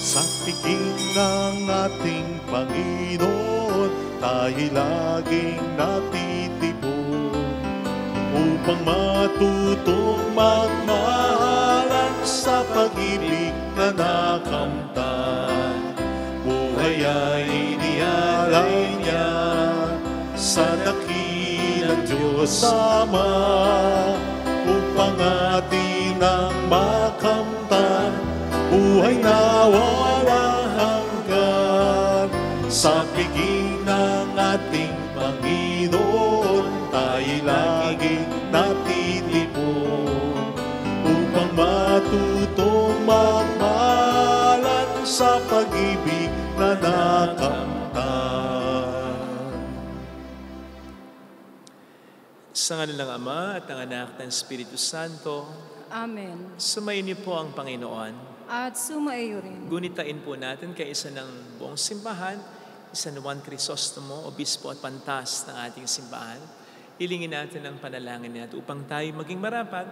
Sa piging ng ating Panginoon, tayo laging natitipon upang matutong magmahalan sa pag-ibig na nakamtan. Buhay ay inialay niya sa dakilang Diyos Ama upang atin ang makamtan. Buhay na walang hanggan sa piging ng ating Panginoon, tayo laging natitipon upang matutong magmahalan sa pag-ibig na nakamtan. Sa ngalan ng Ama at ng Anak ng Espiritu Santo. Amen. Sumayin niyo po ang Panginoon. At sumaiyo rin. Gunitain po natin kay isa ng buong simbahan, isa ni Juan Crisostomo, obispo at pantas ng ating simbahan. Hilingin natin ang panalangin natin upang tayo maging marapat,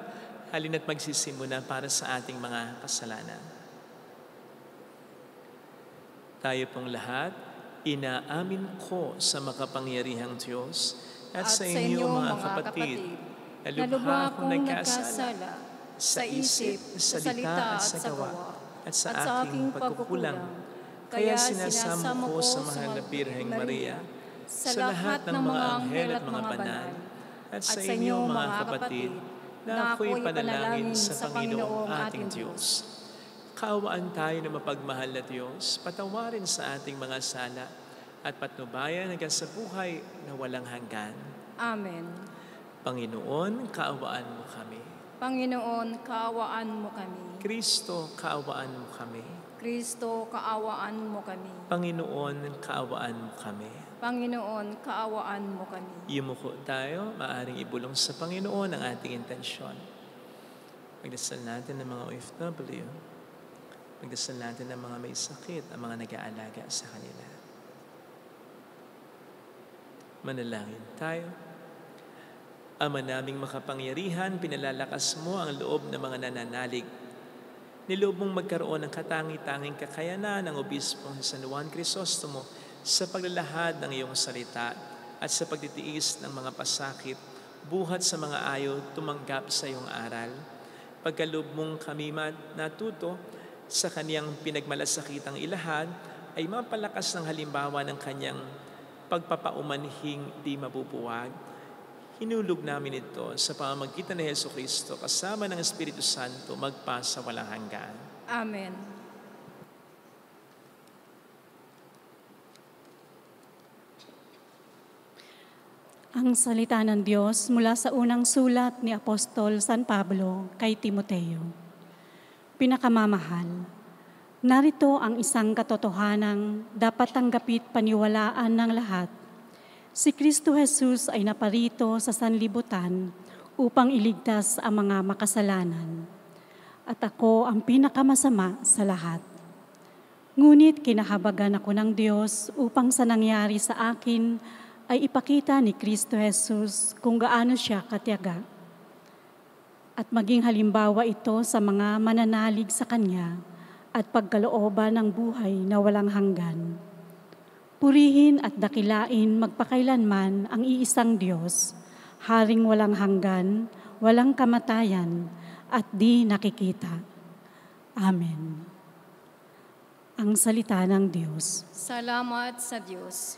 halina't magsisimula para sa ating mga kasalanan. Tayo pong lahat, inaamin ko sa makapangyarihang Diyos at sa inyo mga kapatid, na lubha akong nagkasala sa isip, sa salita at sa gawa, at sa aking pagkukulang. Kaya sinasamo ko sa mahal na Birheng Maria, sa lahat ng mga anghel at mga banal, at sa inyo mga kapatid, na ako'y panalangin sa Panginoong ating Diyos. Kaawaan tayo na mapagmahal na Diyos, patawarin sa ating mga sala, at patnubayan hanggang sa buhay na walang hanggan. Amen. Panginoon, kaawaan mo kami. Panginoon, kaawaan mo kami. Kristo, kaawaan mo kami. Kristo, kaawaan mo kami. Panginoon, kaawaan mo kami. Panginoon, kaawaan mo kami. Yumuko tayo, maaring ibulong sa Panginoon ang ating intensyon. Magdasal natin ng mga OFW. Magdasal natin ng mga may sakit, ang mga nag-aalaga sa kanila. Manalangin tayo. Ama naming makapangyarihan, pinalalakas mo ang loob ng mga nananalig. Niloob mong magkaroon ng katangi-tanging kakayanan ng Obispong San Juan Crisostomo sa paglalahad ng iyong salita at sa pagtitiis ng mga pasakit, buhat sa mga ayaw tumanggap sa iyong aral. Pagkaloob mong kami natuto sa kaniyang pinagmalasakitang ilahad, ay mapalakas ng halimbawa ng kanyang pagpapaumanhing di mabubuwag. Hinulog namin ito sa pamamagitan ni Jesucristo kasama ng Espiritu Santo magpa sa walang hanggan. Amen. Ang salita ng Diyos mula sa unang sulat ni Apostol San Pablo kay Timoteo. Pinakamamahal, narito ang isang katotohanang dapat tanggapit paniwalaan ng lahat. Si Kristo Jesus ay naparito sa sanlibutan upang iligtas ang mga makasalanan. At ako ang pinakamasama sa lahat. Ngunit kinahabagan ako ng Diyos upang sa nangyari sa akin ay ipakita ni Kristo Jesus kung gaano siya katiyaga. At maging halimbawa ito sa mga mananalig sa Kanya at pagkalooban ng buhay na walang hanggan. Purihin at dakilain magpakailanman ang iisang Diyos, Haring walang hanggan, walang kamatayan, at di nakikita. Amen. Ang salita ng Diyos. Salamat sa Diyos.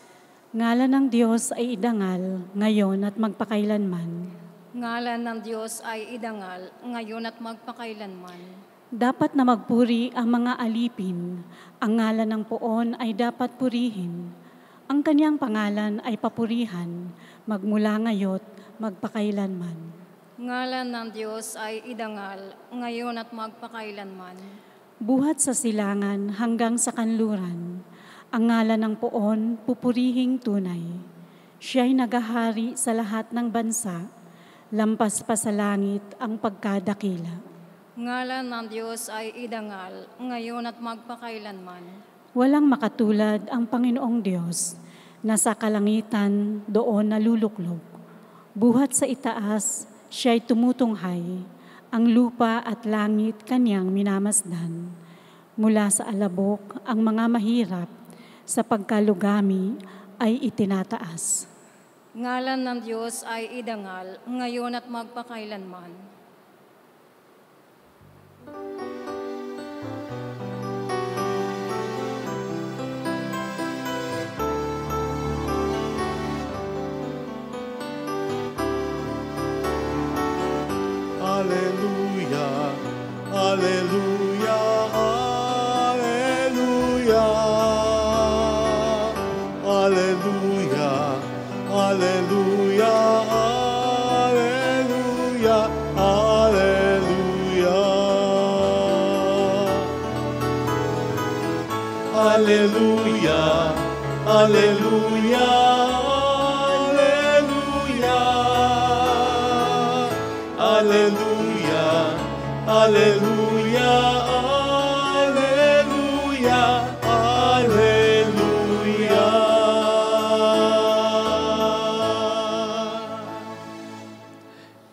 Ngalan ng Diyos ay idangal, ngayon at magpakailanman. Ngalan ng Diyos ay idangal, ngayon at magpakailanman. Dapat na magpuri ang mga alipin. Ang ngalan ng Poon ay dapat purihin. Ang kanyang pangalan ay papurihan, magmula ngayon, magpakailanman. Ngalan ng Diyos ay idangal, ngayon at magpakailanman. Buhat sa silangan hanggang sa kanluran, ang ngalan ng Poon pupurihing tunay. Siya'y nagahari sa lahat ng bansa, lampas pa sa langit ang pagkadakila. Ngalan ng Diyos ay idangal, ngayon at magpakailanman. Walang makatulad ang Panginoong Diyos, na sa kalangitan doon naluluklog. Buhat sa itaas, siya'y tumutunghay, ang lupa at langit kanyang minamasdan. Mula sa alabok ang mga mahirap, sa pagkalugami ay itinataas. Ngalan ng Diyos ay idangal, ngayon at magpakailanman. Alleluia, alleluia, alleluia. Alleluia, alleluia, alleluia, alleluia. Alleluia, alleluia, alleluia. Alleluia, alleluia, alleluia, alleluia.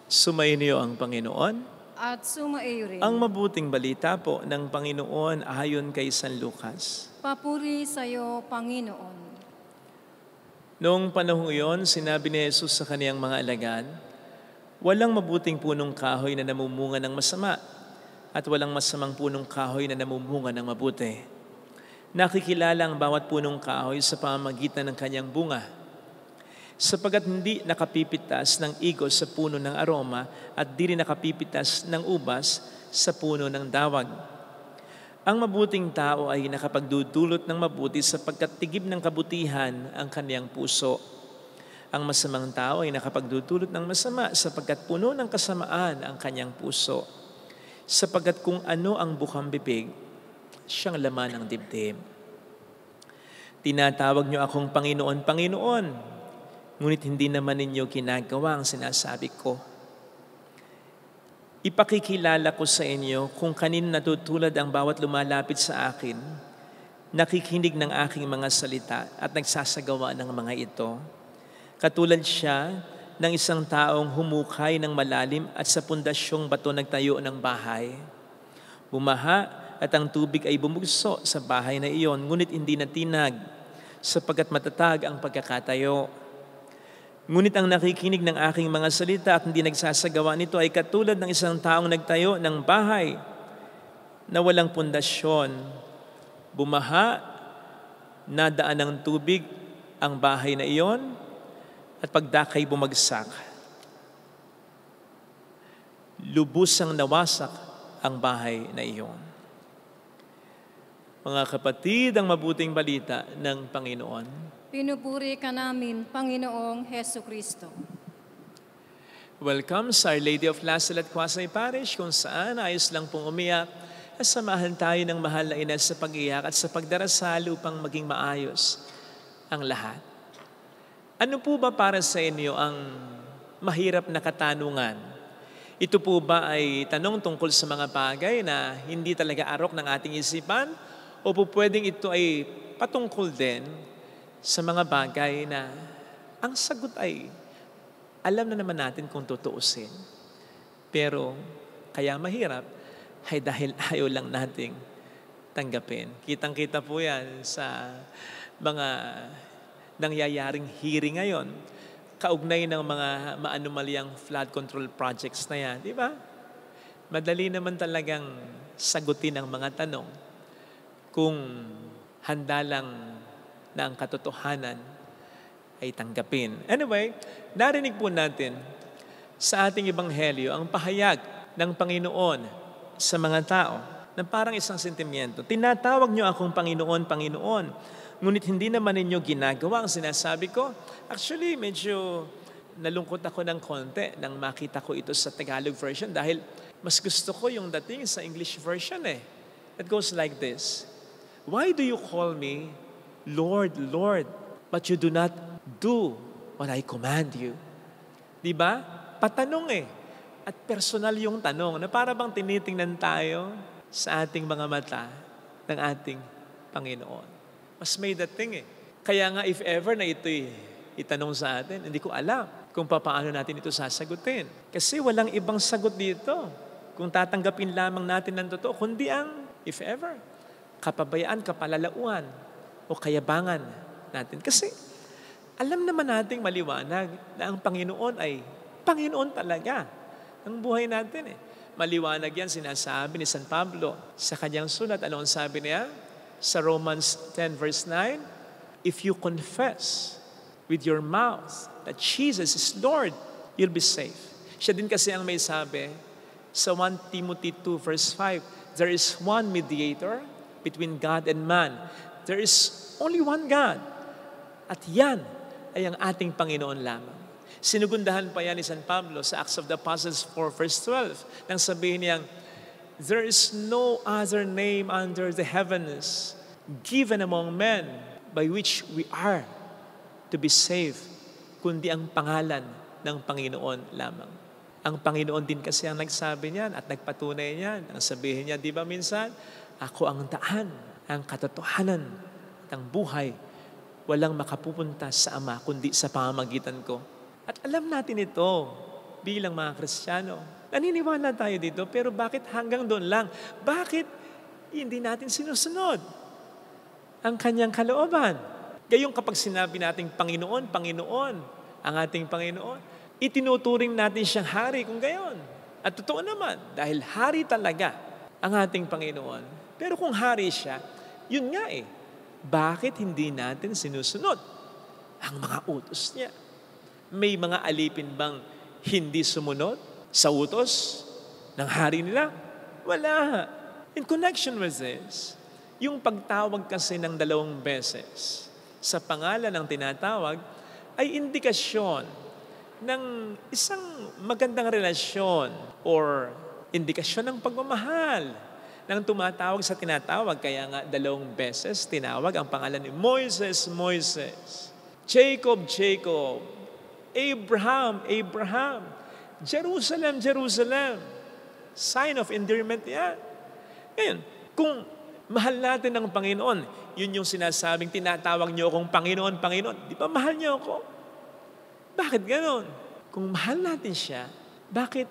Sumainyo ang Panginoon. At sumaiyo rin. Ang mabuting balita po ng Panginoon ayon kay San Lucas. Papuri sa iyo, Panginoon. Noong panahong iyon, sinabi ni Jesus sa kaniyang mga alagad, walang mabuting punong kahoy na namumunga ng masama at walang masamang punong kahoy na namumunga ng mabuti. Nakikilala ang bawat punong kahoy sa pamamagitan ng kanyang bunga, sapagkat hindi nakapipitas ng igos sa puno ng aroma at di rin nakapipitas ng ubas sa puno ng dawag. Ang mabuting tao ay nakapagdudulot ng mabuti sapagkat tigib ng kabutihan ang kaniyang puso. Ang masamang tao ay nakapagdudulot ng masama sapagkat puno ng kasamaan ang kanyang puso. Sapagkat kung ano ang bukang bibig, siyang laman ng dibdib. Tinatawag niyo akong Panginoon, Panginoon, ngunit hindi naman ninyo ginagawa ang sinasabi ko. Ipakikilala ko sa inyo kung kanino natutulad ang bawat lumalapit sa akin, nakikinig ng aking mga salita at nagsasagawa ng mga ito. Katulad siya ng isang taong humukay ng malalim at sa pundasyong bato nagtayo ng bahay. Bumaha at ang tubig ay bumugso sa bahay na iyon, ngunit hindi natinag, sapagkat matatag ang pagkakatayo. Ngunit ang nakikinig ng aking mga salita at hindi nagsasagawa nito ay katulad ng isang taong nagtayo ng bahay na walang pundasyon. Bumaha, nadaan ng tubig ang bahay na iyon, at pagdakay bumagsak. Lubusang nawasak ang bahay na iyon. Mga kapatid, ang mabuting balita ng Panginoon. Pinupuri ka namin, Panginoong Hesu Kristo. Welcome sa Our Lady of Lasalle at Quasay Parish, kung saan ayos lang pong umiyak at samahan tayo ng mahal na ina sa pag-iyak at sa pagdarasal upang maging maayos ang lahat. Ano po ba para sa inyo ang mahirap na katanungan? Ito po ba ay tanong tungkol sa mga bagay na hindi talaga arok ng ating isipan? O po pwedeng ito ay patungkol din sa mga bagay na ang sagot ay alam na naman natin kung tutuusin. Pero kaya mahirap ay dahil ayaw lang nating tanggapin. Kitang-kita po yan sa mga nangyayaring hearing ngayon, kaugnay ng mga maanumalyang flood control projects na yan. Di ba? Madali naman talagang sagutin ang mga tanong kung handa lang na ang katotohanan ay tanggapin. Anyway, narinig po natin sa ating ebanghelyo ang pahayag ng Panginoon sa mga tao na parang isang sentimiento. Tinatawag niyo akong Panginoon, Panginoon, ngunit hindi naman ninyo ginagawa ang sinasabi ko. Actually, medyo nalungkot ako ng konti nang makita ko ito sa Tagalog version dahil mas gusto ko yung dating sa English version eh. It goes like this. Why do you call me Lord, Lord, but you do not do what I command you? Diba? Patanong eh. At personal yung tanong na para bang tinitingnan tayo sa ating mga mata ng ating Panginoon. Mas may dating eh. Kaya nga if ever na ito'y itanong sa atin, hindi ko alam. kung paano natin ito sasagutin. Kasi walang ibang sagot dito kung tatanggapin lamang natin ng totoo, kundi ang, if ever, kapabayaan, kapalalauan, o kayabangan natin. Kasi alam naman nating maliwanag na ang Panginoon ay Panginoon talaga ng buhay natin eh. Maliwanag yan, sinasabi ni San Pablo sa kanyang sulat. Ano ang sabi niya? Sa Romans 10 verse 9, if you confess with your mouth that Jesus is Lord, you'll be safe. Siya din kasi ang may sabi sa 1 Timothy 2 verse 5, there is one mediator between God and man. There is only one God. At yan ay ang ating Panginoon lamang. Sinugundahan pa yan ni San Pablo sa Acts of the Apostles 4 verse 12 nang sabihin niyang, there is no other name under the heavens given among men by which we are to be saved, kundi ang pangalan ng Panginoon lamang. Ang Panginoon din kasi ang nagsabi niyan at nagpatunay niyan. Ang sabihin niya, di ba minsan, ako ang daan, ang katotohanan, at ang buhay. Walang makapupunta sa Ama kundi sa pamamagitan ko. At alam natin ito bilang mga Kristiyano. Naniniwala tayo dito, pero bakit hanggang doon lang? Bakit hindi natin sinusunod ang kanyang kalooban? Gayong kapag sinabi nating Panginoon, Panginoon, ang ating Panginoon, itinuturing natin siyang hari kung gayon. At totoo naman, dahil hari talaga ang ating Panginoon. Pero kung hari siya, yun nga eh, bakit hindi natin sinusunod ang mga utos niya? May mga alipin bang hindi sumunod sa utos ng hari nila? Wala. In connection with this, yung pagtawag kasi ng 2 beses sa pangalan ng tinatawag ay indikasyon ng isang magandang relasyon or indikasyon ng pagmamahal ng tumatawag sa tinatawag. Kaya nga 2 beses tinawag ang pangalan ni Moises, Moises, Jacob, Jacob, Abraham, Abraham, Jerusalem, Jerusalem. Sign of endearment yan. Ngayon, kung mahal natin ang Panginoon, yun yung sinasabing tinatawag niyo akong Panginoon, Panginoon. Di ba mahal niyo ako? Bakit ganon? Kung mahal natin siya, bakit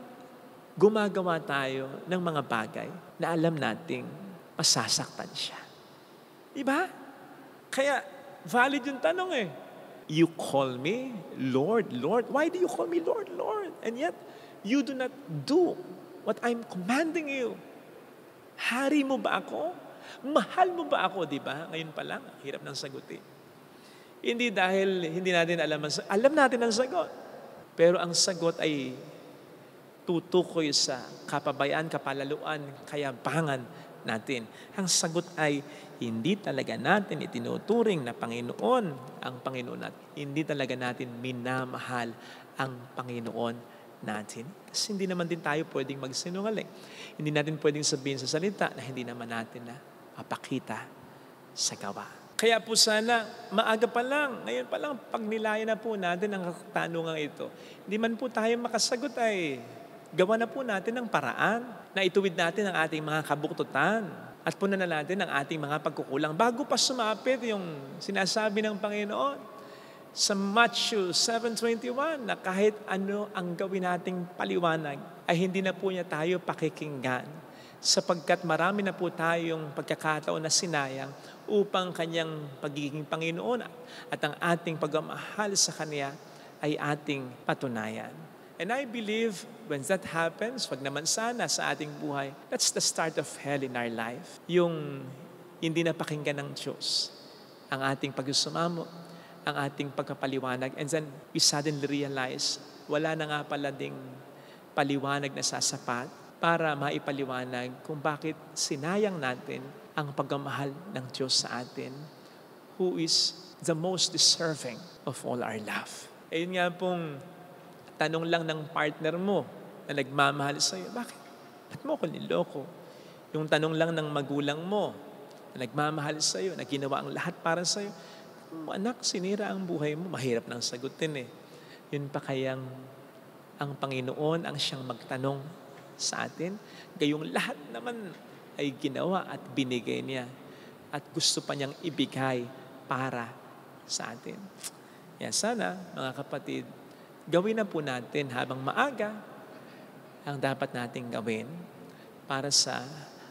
gumagawa tayo ng mga bagay na alam nating masasaktan siya? Di ba? Kaya valid yung tanong eh. You call me Lord, Lord. Why do you call me Lord, Lord? And yet, you do not do what I'm commanding you. Hari mo ba ako? Mahal mo ba ako? Di ba? Ngayon pa lang, hirap ng sagutin. Hindi dahil hindi natin alam natin ang sagot. Pero ang sagot ay tutukoy sa kapabayaan, kapalaluan, kayabangan natin. Ang sagot ay hindi talaga natin itinuturing na Panginoon ang Panginoon natin. Hindi talaga natin minamahal ang Panginoon natin. Kasi hindi naman din tayo pwedeng magsinungaling. Hindi natin pwedeng sabihin sa salita na hindi naman natin na mapakita sa gawa. Kaya po sana, maaga pa lang, ngayon pa lang, pag nilayan na po natin ang katanungan ito, hindi man po tayo makasagot ay gawa na po natin ang paraan na ituwid natin ang ating mga kabuktutan at punan na natin ang ating mga pagkukulang bago pa sumapit yung sinasabi ng Panginoon sa Matthew 7:21 na kahit ano ang gawin nating paliwanag ay hindi na po niya tayo pakikinggan sapagkat marami na po tayong pagkakataon na sinayang upang kanyang pagiging Panginoon at ang ating pagmamahal sa Kanya ay ating patunayan. And I believe when that happens, wag naman sana sa ating buhay, that's the start of hell in our life. Yung hindi napakinggan ng Diyos ang ating pagsusumamo, ang ating pagkapaliwanag, and then we suddenly realize wala na nga pala ding paliwanag na sasapat para maipaliwanag kung bakit sinayang natin ang pagmamahal ng Diyos sa atin, who is the most deserving of all our love. Ayun nga pong tanong lang ng partner mo na nagmamahal sa iyo, bakit? Ba't mo ko niloko? Yung tanong lang ng magulang mo na nagmamahal sa iyo, na ginawa ang lahat para sa iyo, anak, sinira ang buhay mo, mahirap nang sagutin eh. Yun pa kayang ang Panginoon ang siyang magtanong sa atin, gayong lahat naman ay ginawa at binigay niya at gusto pa niyang ibigay para sa atin. Yan sana, mga kapatid, Gawin na po natin habang maaga ang dapat nating gawin para sa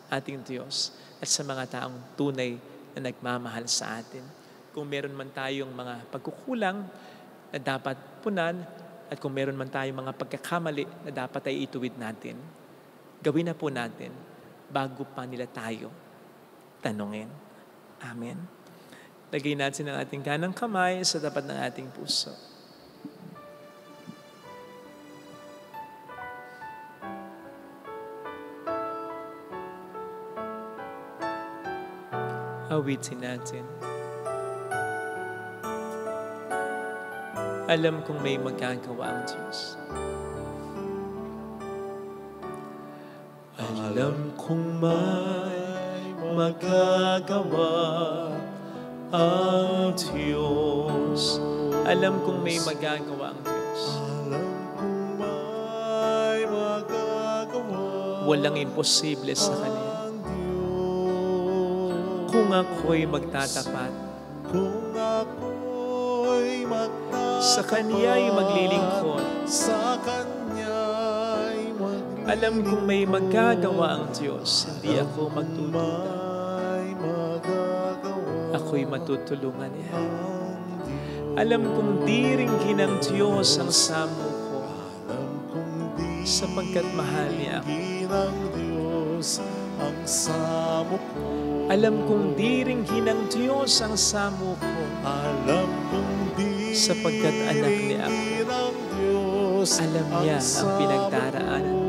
ating Diyos at sa mga taong tunay na nagmamahal sa atin. Kung meron man tayong mga pagkukulang na dapat punan at kung meron man tayong mga pagkakamali na dapat ay ituwid natin, gawin na po natin bago pa nila tayo tanungin. Amen. Lagay natin ang ating kanang kamay sa tapat ng ating puso. Awitin natin. Alam kong may magagawa ang Diyos. Alam kong may magagawa ang Diyos. Alam kong may magagawa ang Diyos. Alam kong may magagawa Walang imposible sa Kanya. ang Diyos. Kung ako'y magtatapat, Kung ako'y magtatapat sa Kanya'y maglilingkod. sa Kanya'y maglilingkod, Alam kong may magagawa ang Diyos. Hindi ako magdududa. may magagawa Ako'y matutulungan niya. ang Diyos. Alam kong diringgin ng Diyos ang samo ko Alam kong di sapagkat mahal niya ako. ng Diyos ang samo ko. Alam kong diringgin ng Diyos ang samo ko Alam kong di sapagkat anak niya ako. ng Diyos Alam niya ang pinagdaraanan ko.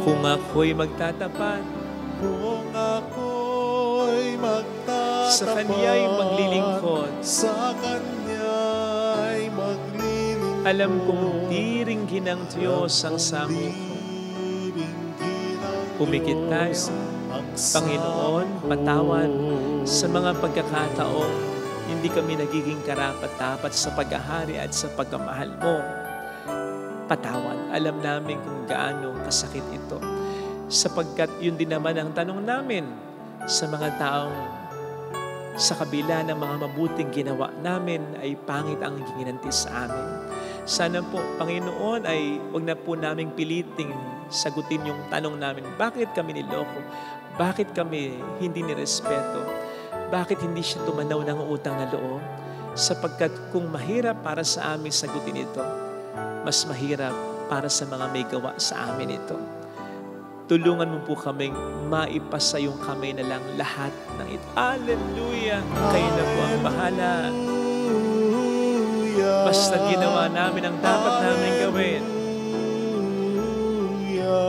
Kung ako'y magtatapat, Kung ako'y magtatapat sa Kanya'y maglilingkod. sa Kanya'y maglilingkod, Alam kong diringgin ng Diyos ang samo ko. Pumikit tayo. Panginoon, patawad sa mga pagkakataong hindi kami nagiging karapat-dapat sa paghahari at sa pagmamahal mo. Patawad. Alam namin kung gaano kasakit ito. Sapagkat yun din naman ang tanong namin sa mga taong sa kabila ng mga mabuting ginawa namin ay pangit ang ginanti sa amin. Sana po, Panginoon, ay huwag na po naming piliting sagutin yung tanong namin, bakit kami niloko? Bakit kami hindi nirespeto? Bakit hindi siya tumanaw ng utang na loob? Sapagkat kung mahirap para sa amin sagutin ito, mas mahirap para sa mga may gawa sa amin ito. Tulungan mo po kaming maipasa yung kamay na lang lahat ng ito. Hallelujah! Kayo na po ang bahala. Basta ginawa namin ang dapat namin gawin.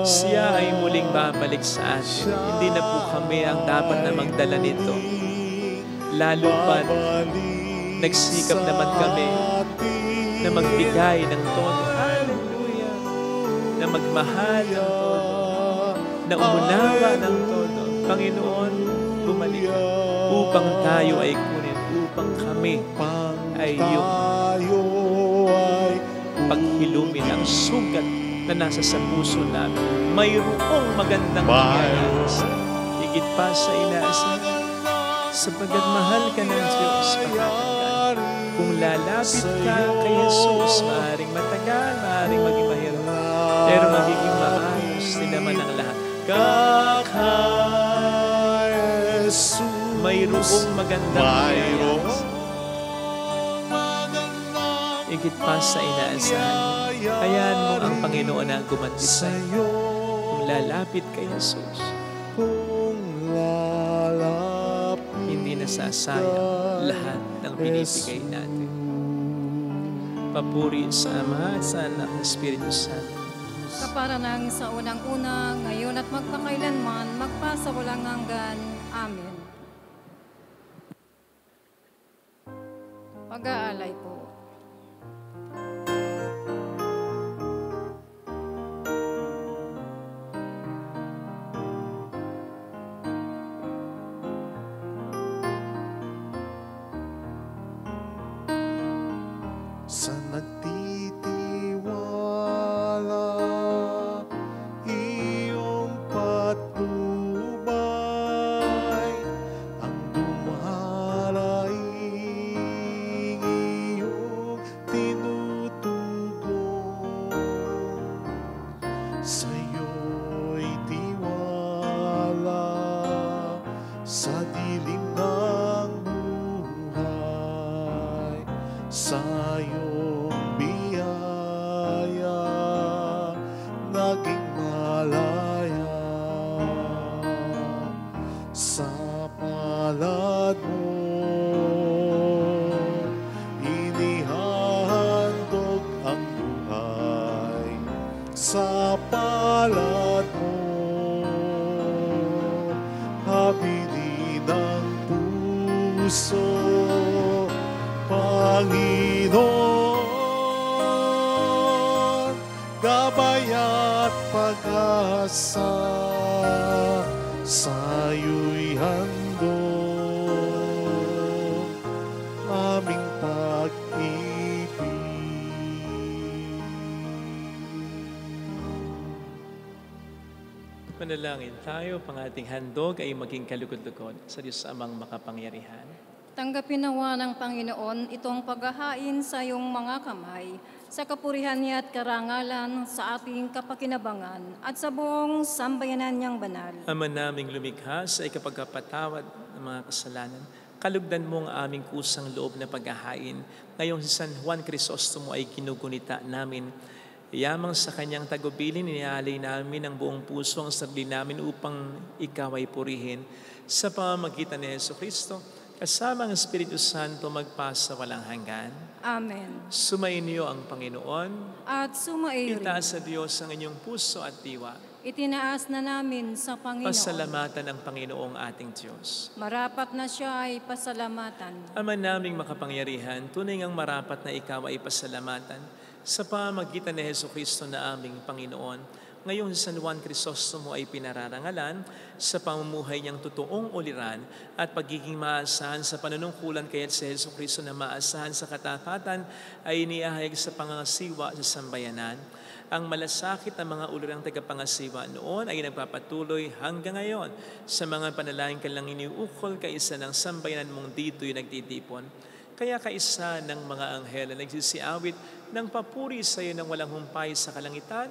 Siya ay muling babalik sa atin. Hindi na po kami ang dapat na magdala nito. Lalo pa, nagsikap naman kami na magbigay ng todo. Hallelujah! Na magmahal ng todo. Na umunawa ng todo. Panginoon, bumalik ka upang tayo ay kunin, upang kami ay iyong paghilumin ang sugat na nasa sa puso namin. Mayroong magandang nangyayari sa higit pa sa inaasal. Sapagkat mahal ka ng Diyos, pakatanggal. Kung lalapit ka kay Jesus, maaaring matagal, maaaring maging mahirap. Pero magiging maayos din naman ang lahat. Mayroong magandang nangyayari. Higit pa sa inaasahan. Hayaan mo ang Panginoon na gumanti sa iyo. Kung lalapit kay Jesus, hindi nasasayang lahat ng binibigay natin. Papuri sa Ama at sa Anak ng Espiritu Santo. Kapara ng sa unang-una, ngayon at magpakailanman, magpasawalang hanggan. Amen. Pag-aalay po. Sa nagtitiwala, iyong patnubay, ang dumaraing iyong tinutukoy. sa iyong biyaya, naging malaya. Sa palad mo, inihandog ang buhay. Sa palad mo, habili ng puso, Panginoon, gabay at pag-asa, sa'yo'y handog aming pag-ibig. Manalangin tayo, pang ating handog ay maging kalugod-lugod sa Diyos Amang makapangyarihan. Tanggapin nawa ng Panginoon itong paghahain sa iyong mga kamay, sa kapurihan niya at karangalan sa ating kapakinabangan at sa buong sambayanan niyang banal. Ama naming lumikha sa ikapagkapatawad ng mga kasalanan, kalugdan mo ang aming kusang loob na paghahain. Ngayong si San Juan Crisostomo ay ginugunita namin. Yamang sa kanyang tagubilin, inialay namin ang buong puso ang sarili namin upang ikaw ay purihin. Sa pamamagitan ni Jesucristo, kasama ang Espiritu Santo magpasa walang hanggan. Amen. Sumainyo ang Panginoon. At sumairin, Itaas sa Diyos ang inyong puso at diwa. itinaas na namin sa Panginoon. Pasalamatan ang Panginoong ating Diyos. Marapat na siya ay pasalamatan. Ama naming makapangyarihan, tunay ngang marapat na ikaw ay pasalamatan sa pamamagitan ni Jesucristo na aming Panginoon. Ngayong si San Juan Crisostomo ay pinararangalan sa pamumuhay niyang totoong uliran at pagiging maasahan sa panunungkulan kaya't si Jesucristo na maasahan sa katapatan ay iniahayag sa pangangasiwa sa sambayanan. Ang malasakit ng mga ulirang tagapangasiwa noon ay nagpapatuloy hanggang ngayon sa mga panalangin kanilang iniukol kaisa ng sambayanan mong dito'y nagtitipon. Kaya kaisa ng mga anghel na nagsisiawit ng papuri sa iyo ng walang humpay sa kalangitan,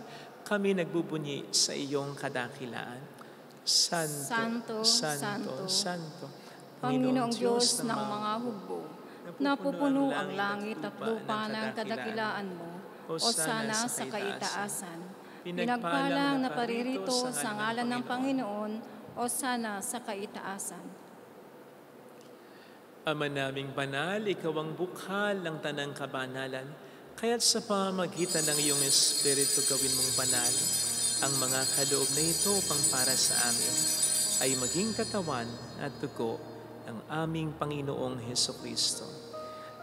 kami nagbubunyi sa iyong kadakilaan. Santo, Santo, Santo, Panginoong Diyos ng mga hugbo, napupuno ang langit at lupa ng kadakilaan mo, Hosana sa kaitaasan. Pinagpalang na paririto sa ngalan ng Panginoon, Hosana sa kaitaasan. Ama naming banal, ikaw ang bukhal ng tanang kabanalan, kaya't sa pamamagitan ng iyong Espiritu gawin mong banal ang mga kaloob na ito upang para sa amin ay maging katawan at dugo ng aming Panginoong Hesukristo.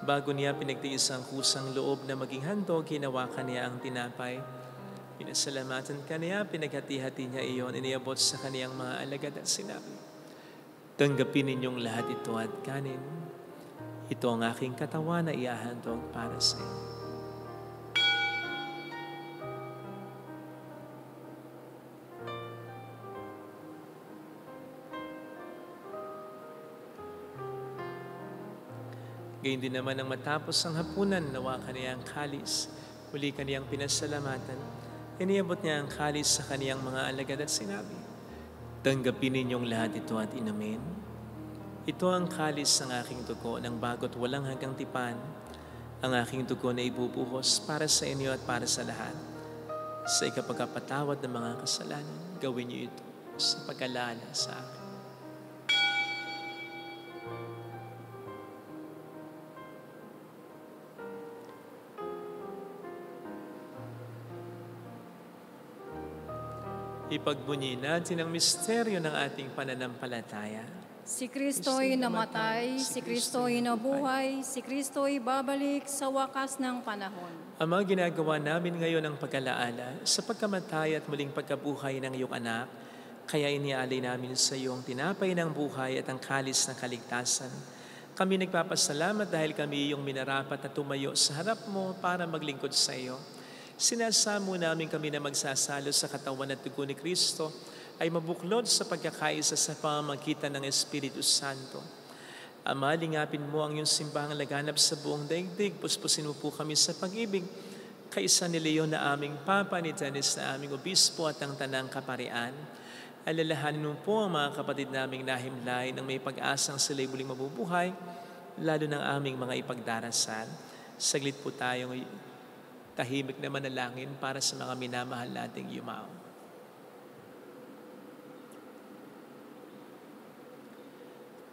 Bago niya pinagtiis ang kusang loob na maging handog, hinawakan niya ang tinapay. Pinasalamatan ka niya, pinaghati-hati niya iyon, iniabot sa kaniyang mga alagad at sinabi, tanggapin ninyong lahat ito at kanin. Ito ang aking katawan na iahandog para sa iyo. Gayun din naman ang matapos ang hapunan, nawa kaniyang kalis. Muli kaniyang pinasalamatan. Iniabot niya ang kalis sa kaniyang mga alagad at sinabi, tanggapin ninyong lahat ito at inumin. Ito ang kalis ng aking dugo ng bago't walang hanggang tipan. Ang aking dugo na ibubuhos para sa inyo at para sa lahat. Sa ikapagpatawad ng mga kasalanan, gawin niyo ito sa pag-alala sa akin. Ipagbunyi natin ang misteryo ng ating pananampalataya. Si Kristo'y namatay, si Kristo'y nabuhay, si Kristo'y babalik sa wakas ng panahon. Ama, ginagawa namin ngayon ang pag-alaala sa pagkamatay at muling pagkabuhay ng iyong anak, kaya iniaalay namin sa iyo ang tinapay ng buhay at ang kalis ng kaligtasan. Kami nagpapasalamat dahil kami iyong minarapat na tumayo sa harap mo para maglingkod sa iyo. Sinasamo namin kami na magsasalo sa katawan at dugo ni Kristo ay mabuklod sa pagkakaisa sa pamamagitan ng Espiritu Santo. Ama, lingapin mo ang iyong simbahang laganap sa buong daigdig. Puspusin mo po kami sa pag-ibig. Kaisa ni Leon na aming Papa, ni Dennis na aming Obispo at ang Tanang Kaparian. Alalahanin mo po ang mga kapatid naming nahimlay nang may pag-asang sila'y muling mabubuhay, lalo ng aming mga ipagdarasal. Saglit po tayong tahimik na manalangin para sa mga minamahal nating yumao.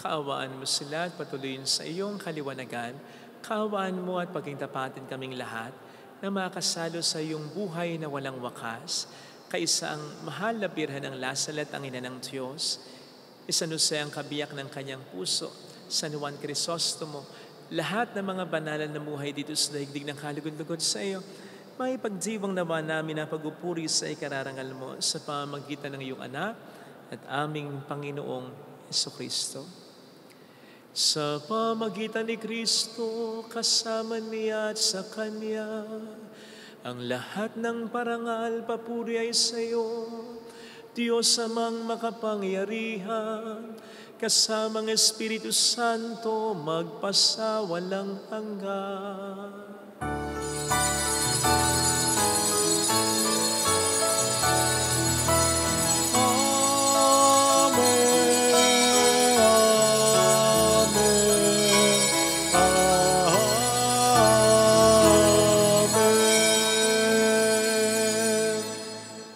Kaawaan mo sila at patuloyin sa iyong kaliwanagan. Kaawaan mo at pagkingtapatin kaming lahat na makasalo sa iyong buhay na walang wakas, kaisa ang mahal na birhen ng Lasalet, ang ina ng Diyos, San Jose ang kabiyak ng kanyang puso, San Juan Crisostomo, lahat ng mga banalan na buhay dito sa daigdig ng kalugod-lugod sa iyo, may pagdiwang nawa namin na pagupuri sa ikararangal mo sa pamamagitan ng iyong anak at aming Panginoong Jesucristo. Sa pamagitan ni Kristo, kasama niya at sa Kanya, ang lahat ng parangal, papuri ay sa iyo, Diyos amang makapangyarihan, kasamang Espiritu Santo, magpasawalang hanggan.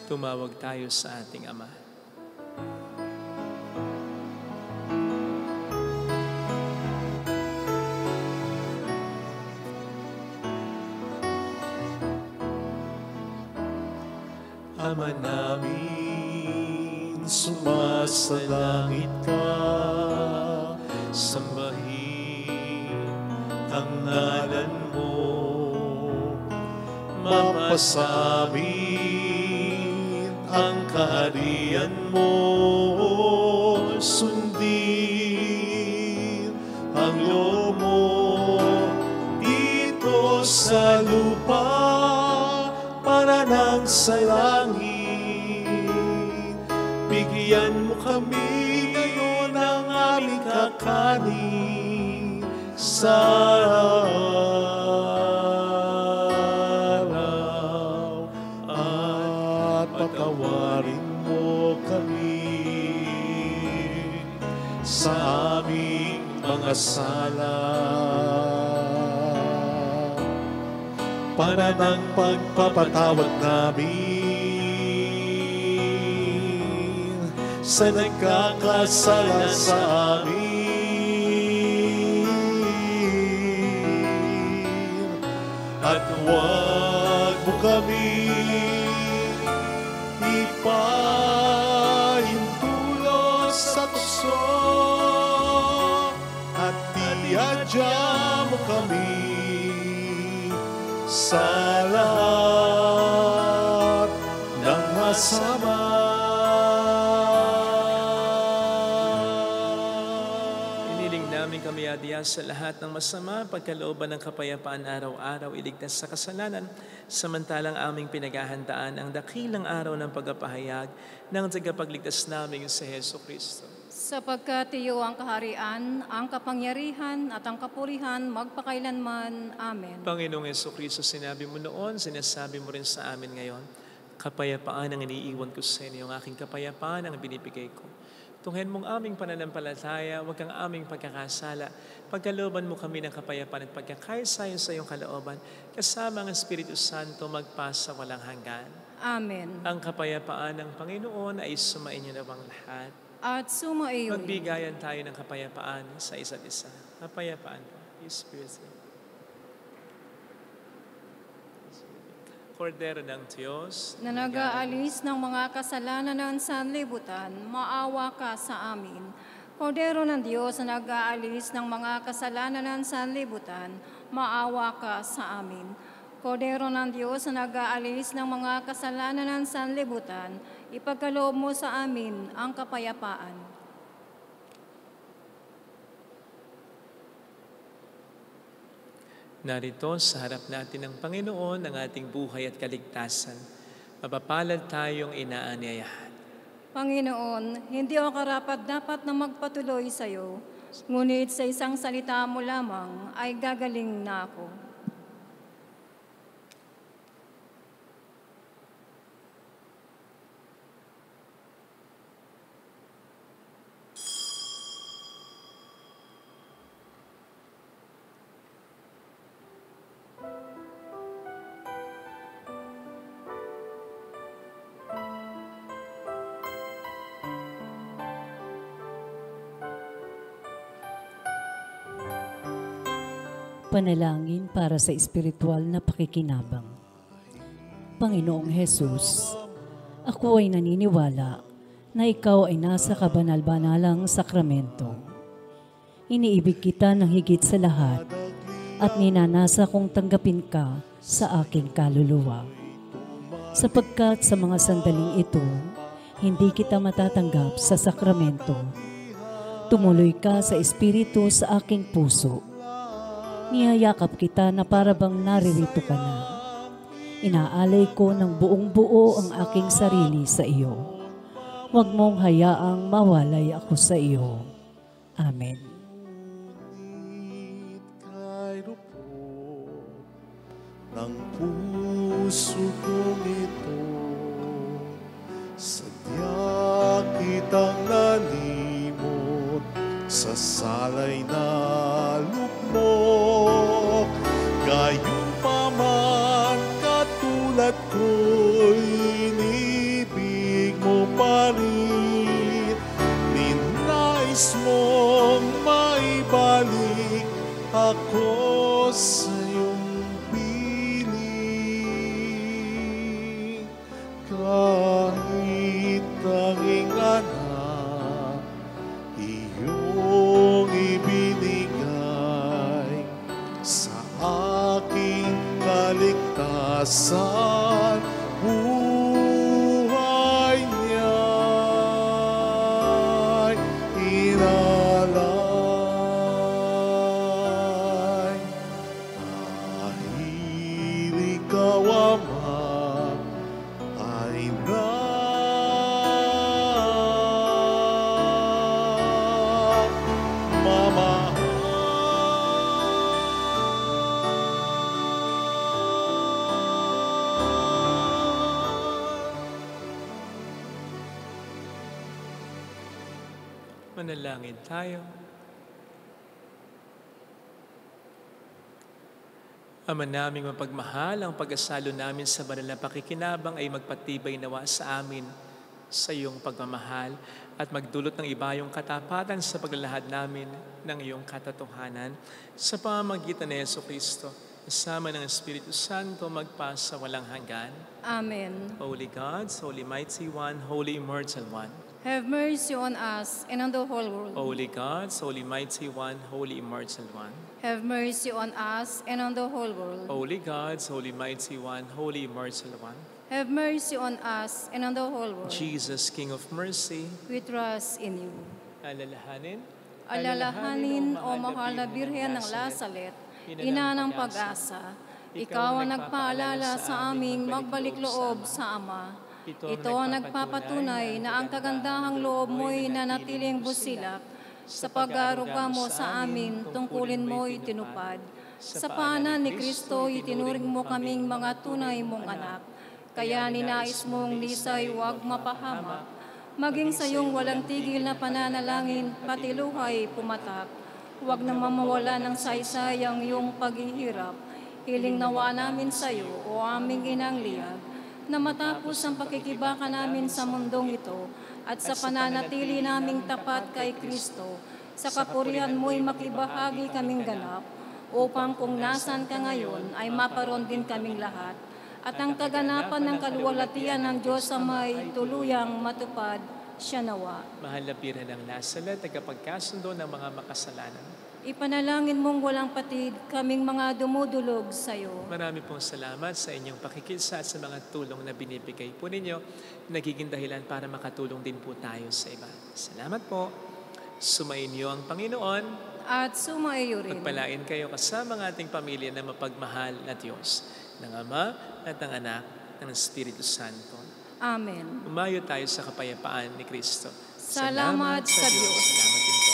Tumawag tayo sa ating Ama. Ama namin, sumasalangit ka, Sambahin ang ngalan mo, mapasamin ang kaharian mo, sundin ang loob mo dito sa lupa para nang sa langit. Bigyan mo kami ngayon ng aming kakanin sa araw, at patawarin mo kami sa aming mga sala, para ng pagpapatawad namin sa nagkakasala sa amin. At huwag mo kami ipahintulot sa tukso, at iadya mo kami sa lahat ng masama. Iniling namin kami adya sa lahat ng masama, pagkalooban ng kapayapaan araw-araw, iligtas sa kasalanan, samantalang aming pinaghahandaan ang dakilang araw ng pagpapahayag ng tagapagligtas namin sa Jesucristo. Sapagkat iyo ang kaharian, ang kapangyarihan at ang kapurihan magpakailanman. Amen. Panginoong Jesucristo, sinabi mo noon, sinasabi mo rin sa amin ngayon, kapayapaan ang iniiwan ko sa inyo, ang aking kapayapaan ang binibigay ko. Tunghayan mong aming pananampalataya, huwag kang aming pagkakasala. Pagkalooban mo kami ng kapayapaan at pagkakaisayon sa iyong kalooban, kasama ang Espiritu Santo magpasa walang hanggan. Amen. Ang kapayapaan ng Panginoon ay sumainyo nawang lahat. At sumaiyo. Magbigayan tayo ng kapayapaan sa isa't isa. Kapayapaan po. Spirit. Kordero ng Diyos, Na nag-aalis ng mga kasalanan ng sanlibutan, maawa ka sa amin. Kordero ng Diyos na nag-aalis ng mga kasalanan ng sanlibutan, maawa ka sa amin. Kordero ng Diyos na nag-aalis ng mga kasalanan ng sanlibutan, ipagkaloob mo sa amin ang kapayapaan. narito sa harap natin ng Panginoon ang ating buhay at kaligtasan. Mapapalad tayong inaanyayahan. Panginoon, hindi ako karapat-dapat na magpatuloy sa iyo, ngunit sa isang salita mo lamang ay gagaling na ako. Panalangin para sa espiritual na pakikinabang. Panginoong Hesus, ako ay naniniwala na ikaw ay nasa kabanal-banalang sakramento. Iniibig kita ng higit sa lahat at ninanasa kong tanggapin ka sa aking kaluluwa. Sapagkat sa mga sandaling ito, hindi kita matatanggap sa sakramento. Tumuloy ka sa espiritu sa aking puso. Niyayakap kita na parabang naririto ka na. Inaalay ko ng buong buo ang aking sarili sa iyo. Huwag mong hayaang mawalay ako sa iyo. Amen. Kahit ng puso kong ito, sadya kitang nalimot sa salay na lukmok. Gayong paman katulad ko'y inibig mo pa rin. Ninais mong maibalik ako sa iyong piling. Kahit tanging anak iyong ibinigay sa aking kaligtasan, buhay niya'y inalay. Dahil ikaw, Ama, ay Manalangin tayo. Ama naming mapagmahal, ang pag-asalo namin sa banal na pakikinabang ay magpatibay nawa sa amin sa iyong pagmamahal at magdulot ng ibayong katapatan sa paglalahad namin ng iyong katotohanan sa pamamagitan ni Jesucristo, kasama ng Espiritu Santo, magpasa walang hanggan. Amen. Holy God, Holy Mighty One, Holy Immortal One, Have mercy on us and on the whole world. Holy God, Holy Mighty One, Holy Immortal One, Have mercy on us and on the whole world. Holy God, Holy Mighty One, Holy Immortal One, Have mercy on us and on the whole world. Jesus, King of Mercy, We trust in you. alalahanin, Alalahanin, O mahal na Birhen ng Lasalet, ina ng pag-asa, ikaw ang nagpaalala sa aming magbalik loob sa Ama. Ito ang nagpapatunay na ang kagandahang loob mo'y nanatiling busilak. Sa pag-aaruga mo sa amin, tungkulin mo'y tinupad. Sa paanan ni Kristo, itinuring mo kaming mga tunay mong anak. Kaya ninais mong lisay huwag mapahamak. Maging sa iyong walang tigil na pananalangin, pati luhay pumatak. Huwag nang mamawala ng saysay ang iyong paghihirap. Hiling nawa namin sa iyo, o aming inang liyag, na matapos ang pakikibaka namin sa mundong ito at sa pananatili naming tapat kay Kristo, sa kapurihan mo'y makibahagi kaming ganap, upang kung nasan ka ngayon ay maparoon din kaming lahat, at ang kaganapan ng kaluwalhatian ng Diyos sa may tuluyang matupad siya nawa. mahal na Birhen ng Lasalet, tagapagkasundo ng mga makasalanan. Ipanalangin mong walang patid kaming mga dumudulog sa iyo. Marami pong salamat sa inyong pakikisa at sa mga tulong na binibigay po ninyo. Nagiging dahilan para makatulong din po tayo sa iba. Salamat po. Sumainyo ang Panginoon. At sumaiyo rin. Pagpalain kayo kasama ng ating pamilya na mapagmahal na Diyos, ng Ama at ng Anak, ng Espiritu Santo. Amen. Umayo tayo sa kapayapaan ni Kristo. Salamat sa Diyos. Salamat din po.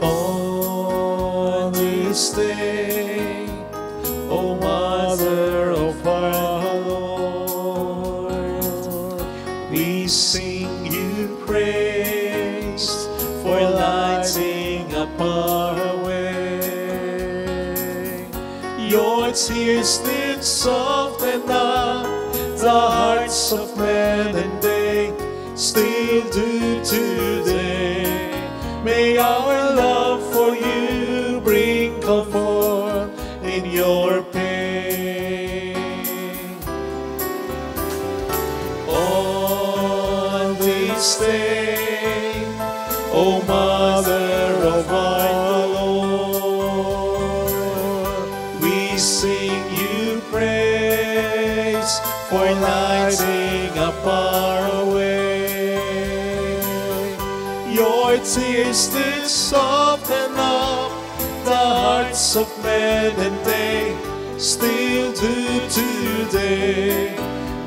On this day, O Mother of our Lord, we sing you praise for lighting up our way. Your tears did soften up the hearts of men and they still do today. May our love for you bring comfort in your pain. On this day, O Mother of our Lord, we sing you praise for lighting up our way. Your tears did soften up the hearts of men, and they still do today.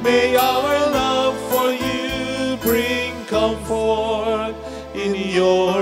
May our love for you bring comfort in your